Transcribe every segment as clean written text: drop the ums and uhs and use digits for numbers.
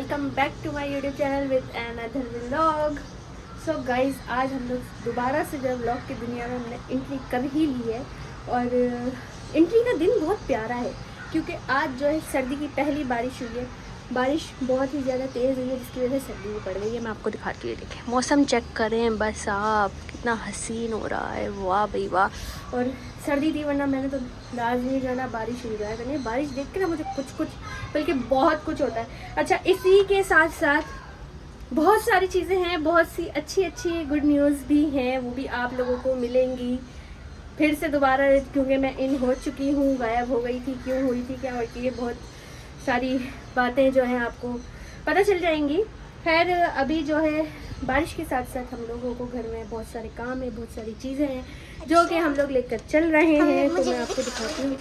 Welcome back to my YouTube channel with another vlog. So guys, आज हम लोग दोबारा से जब व्लॉग की दुनिया में हमने एंट्री कर ही ली है और एंट्री का दिन बहुत प्यारा है क्योंकि आज जो है सर्दी की पहली बारिश हुई है। बारिश बहुत ही ज़्यादा तेज़ हुई है जिसकी वजह से सर्दी भी पड़ गई है। मैं आपको दिखाती हूँ, देखें मौसम चेक करें बस आप, कितना हसीन हो रहा है, वाह भाई वाह। और सर्दी थी वरना मैंने तो दार्जिलिंग नहीं जाना, बारिश ही जाया करनी। बारिश देख के ना मुझे कुछ बल्कि बहुत कुछ होता है। अच्छा, इसी के साथ साथ बहुत सारी चीज़ें हैं, बहुत सी अच्छी गुड न्यूज़ भी हैं, वो भी आप लोगों को मिलेंगी फिर से दोबारा, क्योंकि मैं इन हो चुकी हूँ, गायब हो गई थी, क्यों हुई थी, क्या हुई थी, ये बहुत सारी बातें जो हैं आपको पता चल जाएंगी। खैर अभी जो है बारिश के साथ साथ हम लोगों को घर में बहुत सारे काम है, बहुत सारी चीज़ें हैं जो कि हम लोग लेकर चल रहे हैं, तो मैं आपको दिखाती हूँ।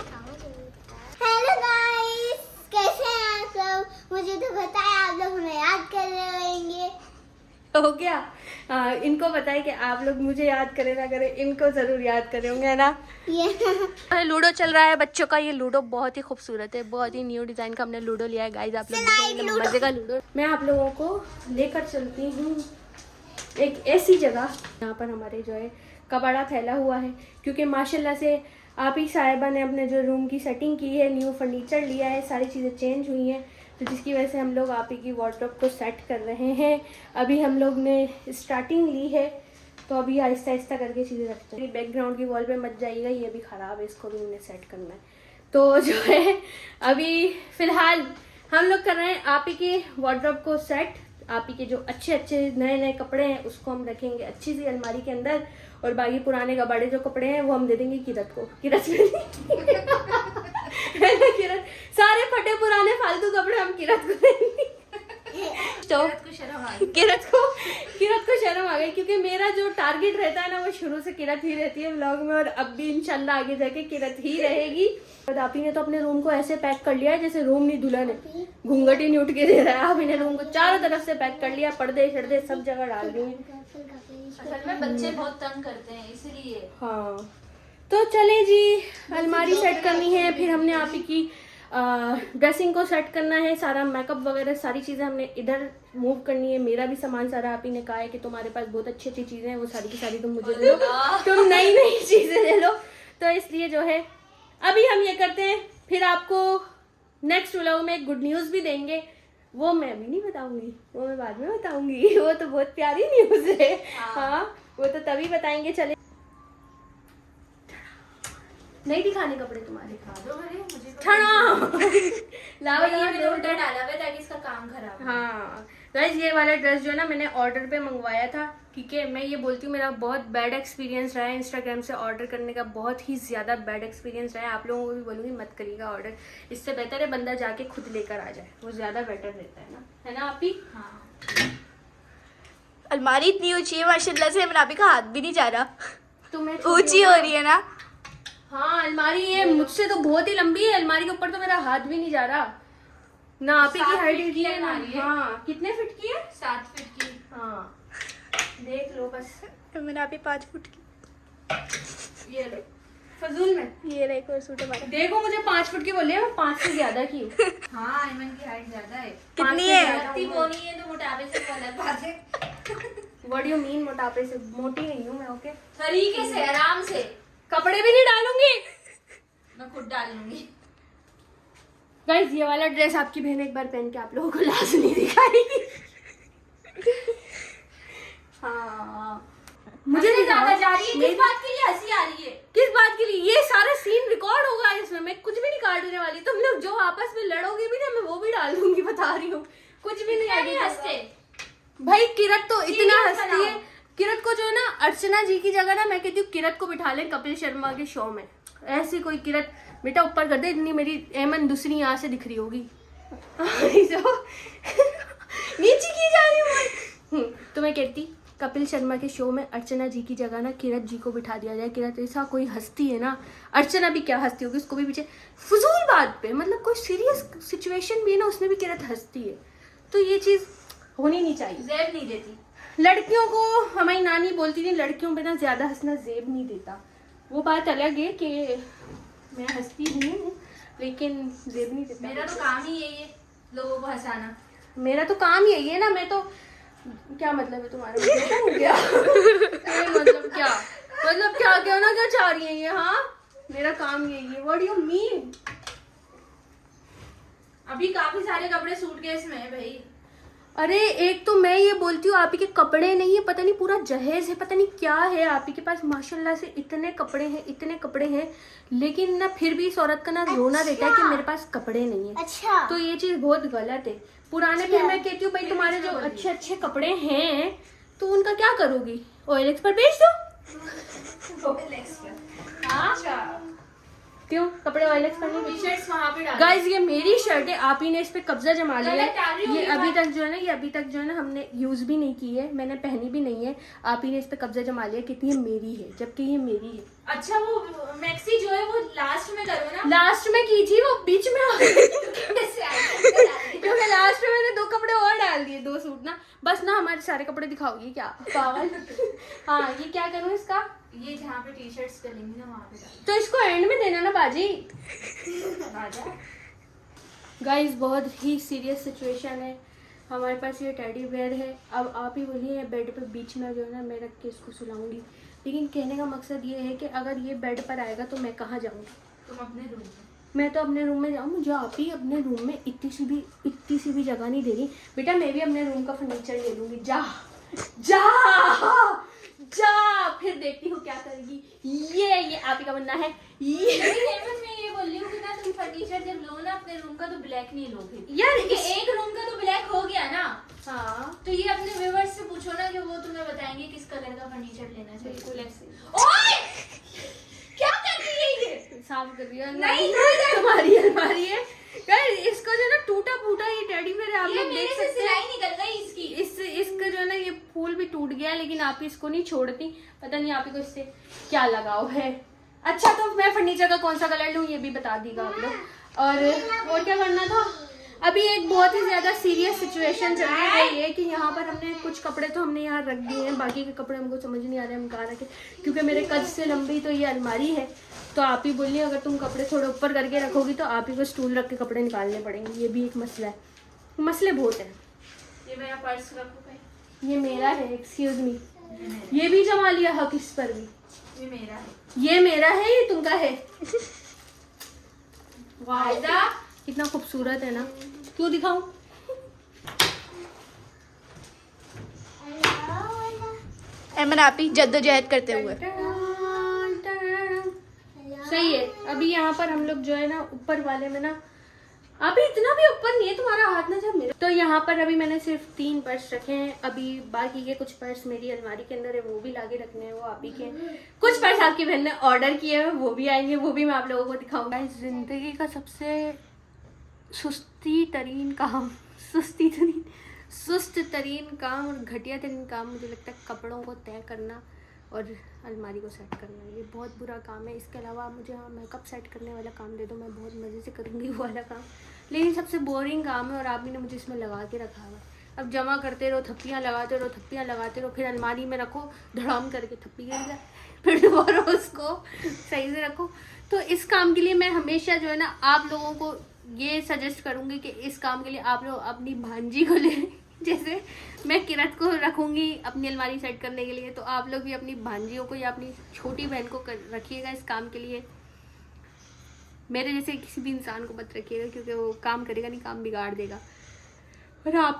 हेलो गाइस, कैसे हैं आप लोग? मुझे तो बताएं, आप लोग हमें याद कर रहे होंगे। हो गया। इनको बताएं कि आप लोग मुझे याद करें ना करें, इनको जरूर याद करे होंगे, है ना। ये लूडो चल रहा है बच्चों का। ये लूडो बहुत ही खूबसूरत है, बहुत ही न्यू डिजाइन का हमने लूडो लिया है गाइस। आप लोग देखेंगे मजे का लूडो। मैं आप लोगों को लेकर चलती हूँ एक ऐसी जगह यहाँ पर हमारे जो है कबाड़ा फैला हुआ है, क्योंकि माशाल्लाह से आप ही साहिबा ने अपने जो रूम की सेटिंग की है, न्यू फर्नीचर लिया है, सारी चीज़ें चेंज हुई हैं, तो जिसकी वजह से हम लोग आप ही की वार्डरोब को सेट कर रहे हैं। अभी हम लोग ने स्टार्टिंग ली है, तो अभी आहिस्ता आहिस्ता करके चीज़ें रखते हैं। बैकग्राउंड की वॉल पे मत जाइएगा, ये भी ख़राब है, इसको भी उन्हें सेट करना है। तो जो है अभी फ़िलहाल हम लोग कर रहे हैं आप ही के वार्डरोब को सेट। आप ही के जो अच्छे नए कपड़े हैं उसको हम रखेंगे अच्छी सी अलमारी के अंदर, और बाकी पुराने कबाड़े जो कपड़े हैं वो हम दे देंगे किरत को। किरत सारे फटे पुराने फालतू कपड़े हम किरत को देंगे। तो किरत को शर्म आ गई, क्योंकि मेरा जो टारगेट रहता है ना वो शुरू से किरत ही रहती है व्लॉग में, और अब भी इंशाल्लाह आगे जाके किरत ही रहेगी। और आप ही ने तो अपने रूम को ऐसे पैक कर लिया है जैसे रूम नहीं दुल्हन है, घूंघट ही नहीं उठ के दे रहा है। आप इन्हें रूम को चारों तरफ से पैक कर लिया, पर्दे शर्दे सब जगह डाल दिए। असल में बच्चे बहुत तंग करते हैं इसलिए। हाँ, तो चले जी, अलमारी सेट करनी है, फिर हमने आप ही की ड्रेसिंग को सेट करना है, सारा मेकअप वगैरह सारी चीज़ें हमने इधर मूव करनी है। मेरा भी सामान सारा आप ही ने कहा है कि तुम्हारे पास बहुत अच्छी चीज़ें हैं, वो सारी की सारी तुम मुझे दे दो, तुम नई चीज़ें ले लो। तो इसलिए जो है अभी हम ये करते हैं, फिर आपको नेक्स्ट व्लॉग में एक गुड न्यूज़ भी देंगे, वो मैं अभी नहीं बताऊंगी, वो मैं बाद में बताऊंगी। वो तो बहुत प्यारी न्यूज़ है। हाँ, वो तो तभी बताएंगे। चले, नहीं दिखाने कपड़े तुम्हारे, उल्टा डाला हुआ ताकि इसका काम खराब हो। हाँ गाइस, ये वाला ड्रेस जो है ना मैंने ऑर्डर पे मंगवाया था, क्योंकि मैं ये बोलती हूँ मेरा बहुत बैड एक्सपीरियंस रहा है इंस्टाग्राम से ऑर्डर करने का, बहुत ही ज़्यादा बैड एक्सपीरियंस रहा है। आप लोगों को भी बोलूँगी मत करिएगा ऑर्डर, इससे बेहतर है बंदा जाके खुद लेकर आ जाए, वो ज़्यादा बेटर रहता है ना आप ही। हाँ, अलमारी इतनी ऊंची है माशाल्लाह से, मेरा अभी का हाथ भी नहीं जा रहा, तुम्हें ऊंची हो रही है ना। हाँ, अलमारी ये मुझसे तो बहुत ही लंबी है, अलमारी के ऊपर तो मेरा हाथ भी नहीं जा रहा ना। आप ही की हाइट की है ना। हाँ, कितने फीट की है? 7 फीट की। हाँ, देख लो बस, मेरा अभी 5 फुट की। ये लो फजूल में, ये रहा एक और सूट हमारा। देखो मुझे 5 फुट की बोली है, मैं 5 से ज्यादा की हूँ। हाँ, आयमन की हाइट ज्यादा है। कितनी है? इतनी बोनी है तो मोटापे से अलग बात है। व्हाट डू यू मीन मोटापे से? मोटी नहीं हूँ मैं, ओके। तरीके से, आराम से। कपड़े भी नहीं डालूंगी, मैं खुद डाल लूंगी। गाइस ये वाला ड्रेस आपकी बहन एक बार पहन के आप लोगों को लाजमी दिखाएगी। हाँ, मुझे नहीं ज्यादा जा रही है। मेरी- किस बात के लिए हंसी आ रही है? किस बात के लिए? ये सारा सीन रिकॉर्ड होगा इसमें, मैं कुछ भी नहीं काटने वाली। तुम लोग जो आपस में लड़ोगे भी ना, मैं वो भी डाल दूंगी, बता रही हूँ, कुछ भी नहीं आगे हंसते भाई। किरत तो इतना सीरियस हंसती बनाओ। है, किरत को जो है ना अर्चना जी की जगह ना मैं कहती हूँ किरत को बिठा लें कपिल शर्मा के शो में, ऐसी कोई किरत बेटा ऊपर कर दे, इतनी मेरी एमन दूसरी यहाँ से दिख रही होगी। नीचे की जा रही हूँ। तो मैं कहती कपिल शर्मा के शो में अर्चना जी की जगह ना किरत जी को बिठा दिया जाए। किरत ऐसा कोई हंसती है ना, अर्चना भी क्या हंसती होगी, उसको भी पीछे फजूल बात पे, मतलब कोई सीरियस सिचुएशन भी है ना उसमें भी किरत हंसती है। तो ये चीज़ होनी नहीं चाहिए। जेब नहीं देती लड़कियों को, हमारी नानी बोलती थी लड़कियों पे ना ज्यादा हंसना जेब नहीं देता। वो बात अलग है कि मैं हंसती हूँ लेकिन जेब नहीं देता। मेरा तो काम ही यही है, लोगों को हंसाना। मेरा तो काम यही है ना, मैं तो क्या मतलब है तुम्हारा? क्या मतलब क्या कहना क्या चाह रही है ये? हाँ, मेरा काम यही है। What do you mean? अभी काफी सारे कपड़े सूटकेस में है भाई। अरे एक तो मैं ये बोलती हूँ आप ही के कपड़े नहीं है, पता नहीं पूरा जहेज है, पता नहीं क्या है आप ही के पास। माशाल्लाह से इतने कपड़े हैं, लेकिन ना फिर भी इस औरत का ना रोना रहता है कि मेरे पास कपड़े नहीं है। अच्छा, तो ये चीज बहुत गलत है। पुराने फिर मैं कहती हूँ भाई तुम्हारे जो अच्छे कपड़े हैं तो उनका क्या करोगी? OLX पर बेच दो। हाँ? क्यों कपड़े OLX पर नहीं? टी-शर्ट्स वहाँ पे डाल। गाइस ये मेरी शर्ट है, आप ही ने इस पे कब्जा जमा लिया गलत डाल है। रही हो ये ये अभी बात। तक जो है ना हमने यूज भी नहीं की है, मैंने पहनी भी नहीं है। आप ही ने इस पे कब्जा जमा लिया कितनी मेरी है, जबकि ये मेरी है। अच्छा वो मैक्सी जो है वो लास्ट में करो ना। लास्ट में की थी, वो बीच में आ गई। क्योंकि लास्ट में मैंने 2 कपड़े और डाल दिए, 2 सूट ना। बस ना हमारे सारे कपड़े दिखाओगी क्या पागल? हाँ ये क्या करूँ इसका? ये जहाँ पे टी-शर्ट्स डलेंगी ना वहाँ पे डाल। तो इसको एंड में देना ना बाजी। गाइस बहुत ही सीरियस सिचुएशन है। हमारे पास ये टेडी बेयर है। अब आप ही बोलिए बेड पे बीच में जो है ना मैं रख के इसको सुलाऊंगी, लेकिन कहने का मकसद ये है कि अगर ये बेड पर आएगा तो मैं कहाँ जाऊँगी? तुम अपने रूम में। मैं तो अपने रूम में जाऊँ, मुझे आप ही अपने रूम में इतनी सी भी जगह नहीं दे रही। बेटा मैं भी अपने रूम का फर्नीचर ले लूँगी। जा जा जा, फिर देखती हूँ क्या करेगी। ये आप ही का बनना है। ये मैं ये बोल रही हूँ कि ना तुम फर्नीचर जब लो ना अपने रूम का तो ब्लैक नहीं लोगे यार एक रूम का तो ब्लैक हो गया ना। हाँ तो ये अपने व्यूअर्स से पूछो ना कि वो तुम्हें बताएंगे किस कलर का फर्नीचर लेना चाहिए। बिल्कुल ऐसे। ओए क्या कर रही है ये? साफ कर दिया। नहीं, तुम्हारी अलमारी है गाइस। इसको जो है ना टूटा फूटा ये टेडी बेयर आप ये लोग मेरे देख से सकते हैं। सिलाई निकल गई इसकी। इसका जो है ना ये फूल भी टूट गया, लेकिन आप इसको नहीं छोड़ती। पता नहीं आप ही को इससे क्या लगाव है। अच्छा तो मैं फर्नीचर का कौन सा कलर लूँ ये भी बता दीजिएगा आप लोग। और क्या करना था? अभी एक बहुत ही ज्यादा सीरियस सिचुएशन चल रही है कि यहाँ पर हमने कुछ कपड़े तो हमने यहाँ रख दिए हैं, बाकी के कपड़े हमको समझ नहीं आ रहे हम कहाँ रखे, क्योंकि मेरे कद से लंबी तो ये अलमारी है। तो आप ही बोलिए अगर तुम कपड़े थोड़े ऊपर करके रखोगी तो आप ही को स्टूल रख के कपड़े निकालने पड़ेंगे। ये भी एक मसला है, मसले बहुत हैं। ये मेरा पर्स रखो भाई। ये मेरा है, एक्सक्यूज मी। ये भी जमा लिया हक इस पर भी। ये मेरा है। ये मेरा है, ये तुमका है। वाह कितना खूबसूरत है ना। क्यों दिखाऊं? एमन आप ही जद्दोजहद करते हुए। सही है। अभी यहाँ पर हम लोग जो है ना ऊपर वाले में ना, अभी इतना भी ऊपर नहीं है, तुम्हारा हाथ ना जब मेरे। तो यहाँ पर अभी मैंने सिर्फ 3 पर्स रखे हैं। अभी बाकी के कुछ पर्स मेरी अलमारी के अंदर है, वो भी लाके रखने हैं, वो आप ही के हैं। कुछ पर्स आपकी बहन ने ऑर्डर किए हैं, वो भी आएंगे, वो भी मैं आप लोगों को दिखाऊंगा। जिंदगी का सबसे सुस्त तरीन काम और घटिया तरीन काम मुझे लगता है कपड़ों को तय करना और अलमारी को सेट करना। ये बहुत बुरा काम है। इसके अलावा आप मुझे हाँ मेकअप सेट करने वाला काम दे दो, मैं बहुत मज़े से करूँगी वो वाला काम। लेकिन सबसे बोरिंग काम है और आप ही ने मुझे इसमें लगा के रखा हुआ है। अब जमा करते रहो, थप्पियाँ लगाते रहो, फिर अलमारी में रखो, धड़ाम करके थप्पी गिर जाए, फिर दोबारा उसको सही से रखो। तो इस काम के लिए मैं हमेशा जो है ना आप लोगों को ये सजेस्ट करूँगी कि इस काम के लिए आप लोग अपनी भांजी को ले, जैसे मैं किरत को रखूँगी अपनी अलमारी सेट करने के लिए, तो आप लोग भी अपनी भांजियों को या अपनी छोटी बहन को रखिएगा इस काम के लिए। मेरे जैसे किसी भी इंसान को मत रखिएगा, क्योंकि वो काम करेगा नहीं, काम बिगाड़ देगा। और आप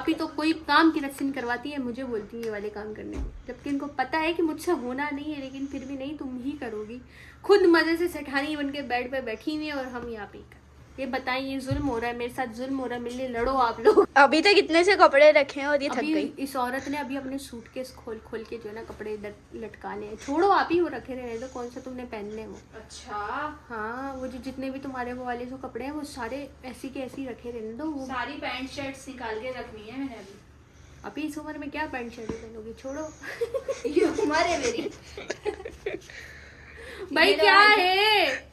ही तो कोई काम किरत से नहीं करवाती है, मुझे बोलती है ये वाले काम करने को, जबकि इनको पता है कि मुझसे होना नहीं है, लेकिन फिर भी नहीं, तुम ही करोगी। खुद मजे से सेठानी बन के बेड पे बैठी हुई है और हम यहाँ पे ये बताएं, ये जुल्म हो रहा है मेरे साथ, जुल्म हो रहा है, मिलने लड़ो आप लोग। अभी तक इतने से कपड़े रखे हैं और ये थक गई। इस औरत ने अभी अपने सूटकेस खोल के जो है ना कपड़े लटकाने हैं। छोड़ो आप ही वो रखे रहे तो कौन सा तुमने पहनने हो। अच्छा हाँ वो जो जितने भी तुम्हारे वो वाले जो कपड़े हैं वो सारे ऐसी के ऐसी रखे रहने दो। वो सारी पैंट शर्ट्स निकाल के रखनी है मैंने अभी इस उम्र में क्या पैंट शर्ट पहनोगी, छोड़ो। ये उम्र है मेरी। भाई क्या है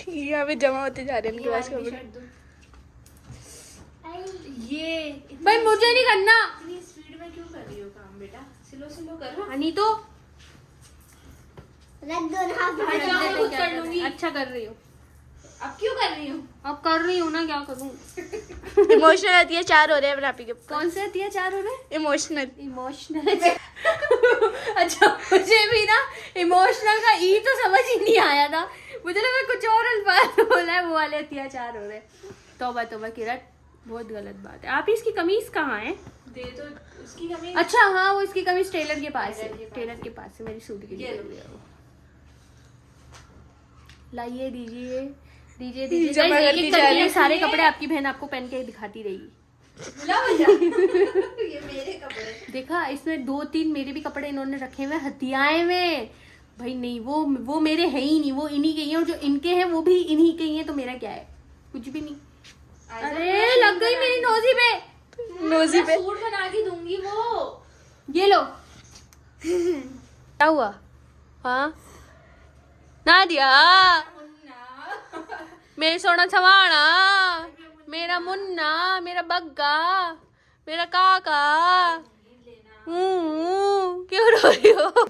ये अभी जमा होते जा रहे हैं इनके पास कपड़े। ये भाई मुझे नहीं करना। इतनी स्पीड में क्यों कर रही हो काम बेटा, स्लो करो। हनी तो रख दो ना। मैं खुद कर लूंगी। अच्छा कर रही हो। अब क्यों कर रही हूँ? अब कर रही हूँ ना, क्या करूँ। इमोशनल अत्याचार हो रहे हैं बनापी के। कौन से अत्याचार हो रहे हैं? इमोशनल। अच्छा, मुझे भी ना इमोशनल का ई तो समझ ही नहीं आया था, मुझे लगा कुछ और अल्फाज बोला है, वो वाले अत्याचार हो रहे हैं। तौबा तौबा किरण, बहुत गलत बात है। आप इसकी कमीज कहाँ है? दे तो उसकी कमी। अच्छा हाँ, वो इसकी कमीज टेलर के पास है, टेलर के पास है, मेरी सूट के लिए लाइए, दीजिए दीजिए दीजिए। जमा Guys, करती एक-एक जा करके रही ये है। सारे कपड़े आपकी बहन आपको पहन के दिखाती रहेगी। बुला भैया। ये मेरे कपड़े। देखा, इसमें 2-3 मेरे भी कपड़े इन्होंने रखे हुए हथियाए में। भाई नहीं, वो मेरे हैं ही नहीं, वो इन्हीं के ही हैं, और जो इनके हैं वो भी इन्हीं के ही हैं, तो मेरा क्या है? कुछ भी नहीं। अरे लग गई मेरी नोजी पे। नोजी पे सूट बना के दूंगी वो। ये लो। क्या हुआ? हाँ नादिया, मेरा सोना छवाना, मेरा मुन्ना, मेरा बग्गा, मेरा काका। क्यों रो रही हो?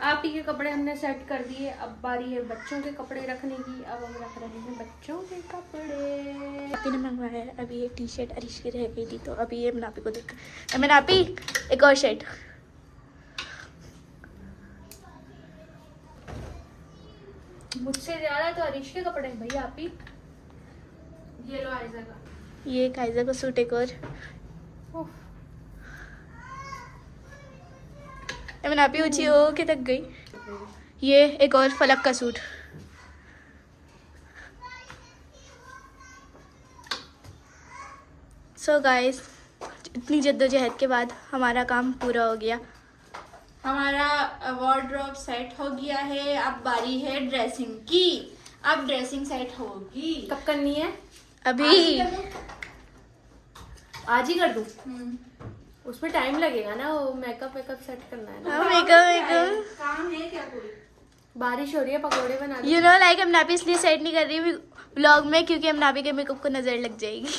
आप ही के कपड़े हमने सेट कर दिए, अब बारी है बच्चों के कपड़े रखने की। अब हम रख रहे हैं बच्चों के कपड़े। आपी ने मंगवाया है। अभी ये टी शर्ट अरिश की रह गई थी, तो अभी ये मनापी को देख। मनापी एक और शर्ट। मुझसे ज्यादा तो अरिश के कपड़े हैं भैया। आप ही ये लो आयजा का। ये कायजा का सूट एक और। मनापी ऊंची हो के तक गई। ये एक और फलक का सूट। सो गाइस, इतनी जद्दोजहद के बाद हमारा काम पूरा हो गया। हमारा वार्डरोब सेट हो गया है। अब बारी है ड्रेसिंग की। अब ड्रेसिंग सेट होगी। कब करनी है? अभी आज ही कर दूं? उसमें टाइम लगेगा ना, वो मेकअप सेट करना है ना। मेकअप काम है क्या कोई? बारिश हो रही है, पकोड़े बना यू नो लाइक अमनापी इसलिए सेट नहीं कर रही व्लॉग में, क्योंकि अमनापी के मेकअप को नजर लग जाएगी।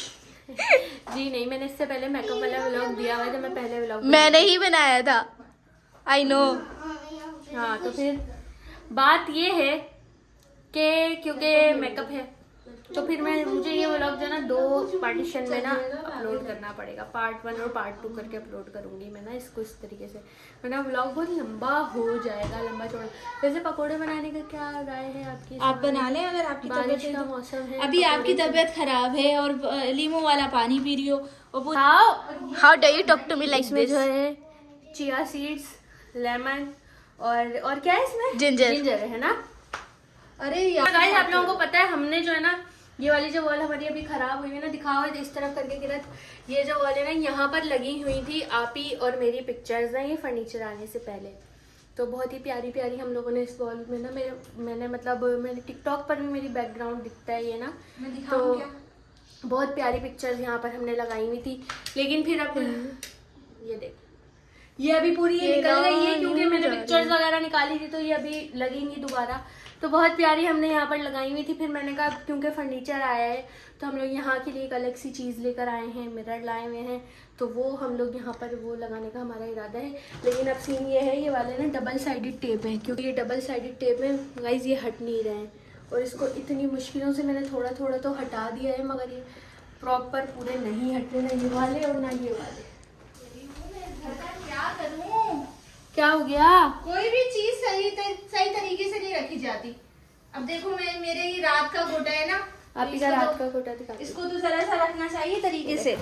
जी नहीं, मैंने इससे पहले मेकअप वाला व्लॉग दिया हुआ है, जब मैं पहले व्लॉग मैंने ही बनाया था। I know. हाँ, तो फिर बात ये है कि क्योंकि मेकअप है, तो फिर मुझे ये व्लॉग जो है ना 2 पार्टीशन में ना अपलोड करना पड़ेगा। पार्ट 1 और पार्ट 2 करके अपलोड करूंगी मैं ना इसको इस तरीके से, वरना व्लॉग बहुत लंबा हो जाएगा, लंबा चौड़ा। वैसे पकोड़े बनाने का क्या राय है आपकी? आप बना लें अगर आपकी बारिश तबीयत का मौसम है, अभी आपकी तबीयत खराब है और लीमो वाला पानी पी रही हो। How do you talk to me like इसमें दिस? जो है चिया सीड्स, लेमन और क्या है इसमें? जिंजर है ना। अरे यार गाइस, आप लोगों को पता है हमने जो है ना ये वाली जो वॉल हमारी अभी खराब हुई है ना, दिखाओ इस तरफ करके किरत, ये जो वॉल है ना यहाँ पर लगी हुई थी आपी और मेरी पिक्चर्स ना, ये फर्नीचर आने से पहले। तो बहुत ही प्यारी प्यारी हम लोगों ने इस वॉल में ना मैंने टिकटॉक पर भी मेरी बैकग्राउंड दिखता है ये ना, तो बहुत प्यारी पिक्चर्स यहाँ पर हमने लगाई हुई थी। लेकिन फिर अब ये देख, ये अभी पूरी ये निकल गई है क्योंकि मैंने पिक्चर्स वगैरह निकाली थी, तो ये अभी लगेंगी दोबारा। तो बहुत प्यारी हमने यहाँ पर लगाई हुई थी। फिर मैंने कहा क्योंकि फर्नीचर आया है तो हम लोग यहाँ के लिए एक अलग सी चीज़ लेकर आए हैं, मिरर लाए हुए हैं, तो वो हम लोग यहाँ पर वो लगाने का हमारा इरादा है। लेकिन अब सीन ये है, ये वाले ना डबल साइडेड टेप है, क्योंकि ये डबल साइडेड टेप है गाइस, ये हट नहीं रहे हैं, और इसको इतनी मुश्किलों से मैंने थोड़ा थोड़ा तो हटा दिया है, मगर ये प्रॉपर पूरे नहीं हट रहे, ना ये वाले और ना ये वाले। क्या करूं? क्या हो गया? कोई भी चीज सही तरीके से नहीं रखी जाती। अब देखो मेरे ये रात का गोटा है ना, आप ही का रात का गोटा दिखा। इसको तो जरा सा रखना चाहिए तरीके से।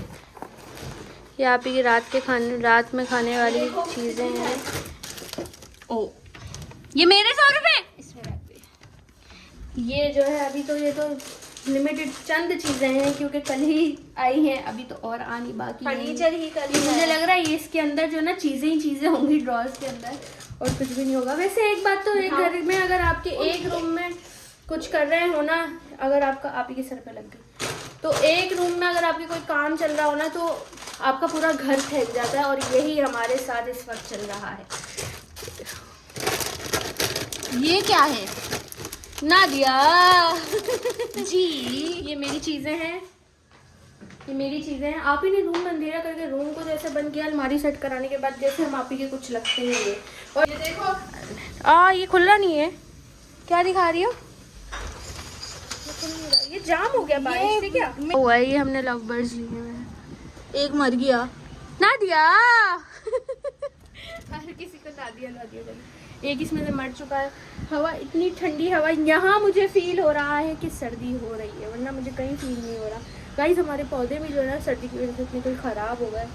ये आप ही की रात में खाने वाली चीजें हैं। ओ, ये मेरे 100 रुपए इसमें रख दे। ये जो है अभी तो ये तो लिमिटेड चंद चीजें हैं, क्योंकि कल ही आई हैं, अभी तो और आनी बाकी है। फर्नीचर ही कल ही मुझे लग रहा है ये इसके अंदर जो ना चीजें ही चीजें होंगी ड्रॉर्स के अंदर, और कुछ भी नहीं होगा। वैसे एक बात तो, एक घर में अगर आपके एक रूम में कुछ कर रहे हो ना, अगर आपका आप ही के सर पे लग गई, तो एक रूम में अगर आपके कोई काम चल रहा हो ना, तो आपका पूरा घर ठहर जाता है, और यही हमारे साथ इस वक्त चल रहा है। ये क्या है? नादिया जी, ये मेरी चीजें हैं, ये मेरी चीजें हैं। आप ही ने रूम अंधेरा करके रूम को जैसे बंद किया, अलमारी सेट कराने के बाद जैसे हम आप ही के कुछ लगते हैं ये। और ये देखो, ये खुला नहीं है, क्या दिखा रही हो? खुल नहीं रहा, ये जाम हो गया बारिश से क्या हुआ? ये हमने लव बर्ड्स लिए हुए हैं, एक मर गया। ना दिया हर किसी को ना दिया बोली। एक इसमें से मर चुका है। हवा इतनी ठंडी हवा, यहाँ मुझे फील हो रहा है कि सर्दी हो रही है, वरना मुझे कहीं फील नहीं हो रहा। गाइस हमारे पौधे भी जो है ना सर्दी की वजह से इतने कोई ख़राब हो गए,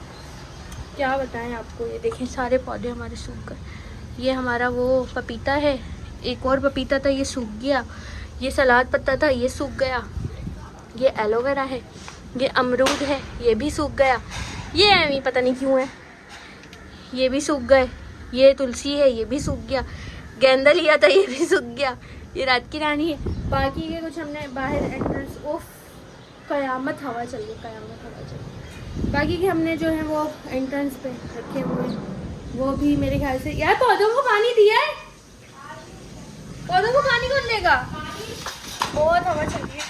क्या बताएं आपको। ये देखें सारे पौधे हमारे सूख गए। ये हमारा वो पपीता है, एक और पपीता था ये सूख गया। ये सलाद पत्ता था ये सूख गया। ये एलोवेरा है, ये अमरूद है ये भी सूख गया। ये एवी पता नहीं क्यों है, ये भी सूख गए। ये तुलसी है ये भी सूख गया। गेंदा लिया था ये भी सूख गया। ये रात की रानी है। बाकी के कुछ हमने बाहर एंट्रेंस, ओफ कयामत हवा चल रही, कयामत हवा चल रही। बाकी के हमने जो है वो एंट्रेंस पे रखे हुए हैं, वो भी मेरे ख्याल से। यार पौधों को पानी दिया है, पौधों को पानी कौन देगा? बहुत हवा चल रही है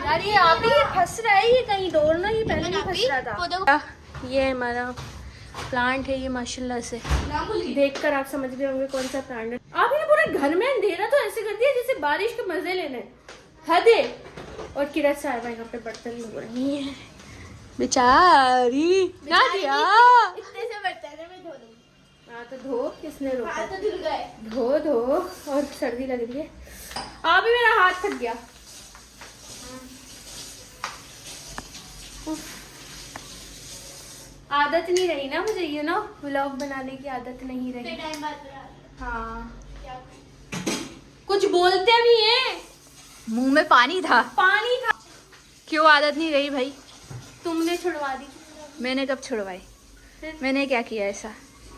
यार। ये आप ही फंस रहा है, ये कहीं डोर ना, ये पहले नहीं फंस रहा था। ये हमारा प्लांट है, ये माशाल्लाह से देखकर आप समझ गए होंगे कौन सा प्लांट है। आप ये पूरे घर में अंधेरा तो ऐसे कर दिया जैसे बारिश के मजे लेने, हद है। और किरत साहिबा यहाँ पे बर्तन नहीं हो रही है बेचारी। ना दिया इतने से बर्तन है, मैं धो दूंगी। हाँ तो धो, किसने रोका? हाथ तो धुल गए। धो धो, और सर्दी लग रही है। आप ही मेरा हाथ थक गया। आदत नहीं रही ना मुझे, ये ना व्लॉग बनाने की आदत नहीं रही। टाइम बाद हाँ कुछ बोलते भी हैं। मुंह में पानी था, पानी था। क्यों आदत नहीं रही भाई? तुमने छुड़वा दी। मैंने कब छुड़वाई? फिर? मैंने क्या किया ऐसा?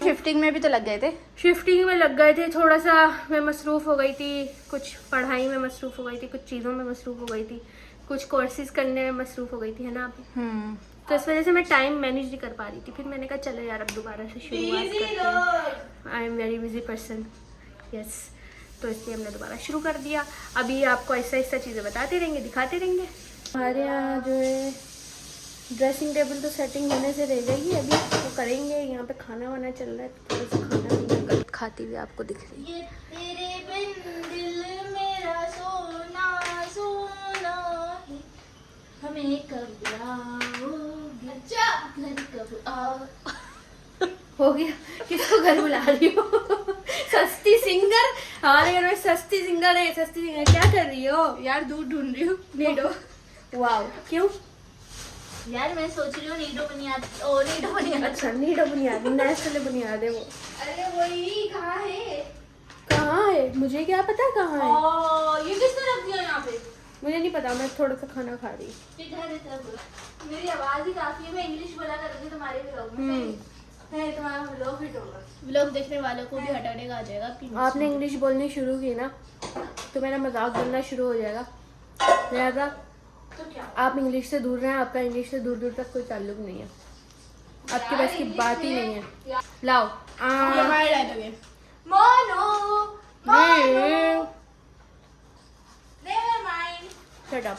शिफ्टिंग में भी तो लग गए थे। शिफ्टिंग में लग गए थे, थोड़ा सा मैं मसरूफ़ हो गई थी, कुछ पढ़ाई में मसरूफ़ हो गई थी, कुछ चीज़ों में मसरूफ़ हो गई थी, कुछ कोर्सेज करने में मसरूफ़ हो गई थी, है ना अभी। तो इस वजह से मैं टाइम मैनेज नहीं कर पा रही थी। फिर मैंने कहा चलो यार अब दोबारा से शुरुआत करते हैं। I am very busy person, yes. तो इसलिए हमने दोबारा शुरू कर दिया। अभी आपको ऐसा ऐसा चीज़ें बताते रहेंगे, दिखाते रहेंगे। हमारे यहाँ जो है ड्रेसिंग टेबल तो सेटिंग होने से रह गई है, अभी तो करेंगे। यहाँ पे खाना वाना चल रहा है, तो थोड़ा सा खाना भी खाती हुई आपको दिख रही है। ये तेरे बिन दिल मेरा सोना सोना है, हमें कब लाओगे, घर कब आओ। हो गया, किसको घर बुला रही हो? सस्ती सिंगर, हमारे घर में सस्ती सिंगर है। सस्ती सिंगर क्या कर रही हो? यार दूध ढूंढ रही हूँ। नीडो। वाओ, क्यों? यार मैं सोच रही हूँ नीडो बुनियाद, ओ नीडो बुनियाद। अच्छा नीडो बुनियाद, नेशनल बुनियाद है वो। अरे वही कहाँ है? कहाँ है मुझे क्या पता कहाँ है। ओ ये किसने रख दिया यहाँ पे? मुझे नहीं पता, मैं थोड़ा सा खाना खा रही। ये घर है तरफ। मेरी आवाज ही काफी है, मैं इंग्लिश बोला करती हूँ तुम्हारे व्लॉग में। है तुम्हारा व्लॉग हिट होगा। व्लॉग देखने वालों को भी हटाने का आ जाएगा आपकी। आपने इंग्लिश बोलनी शुरू की ना तो मेरा मजाक बनना शुरू हो जाएगा। लिहाजा तो क्या? आप इंग्लिश से दूर रहें, आपका इंग्लिश से दूर दूर तक कोई ताल्लुक नहीं है, आपके पास की बात ही नहीं है। लाओ ये हमारा डायलॉग है। Mono never never mind. Shut up.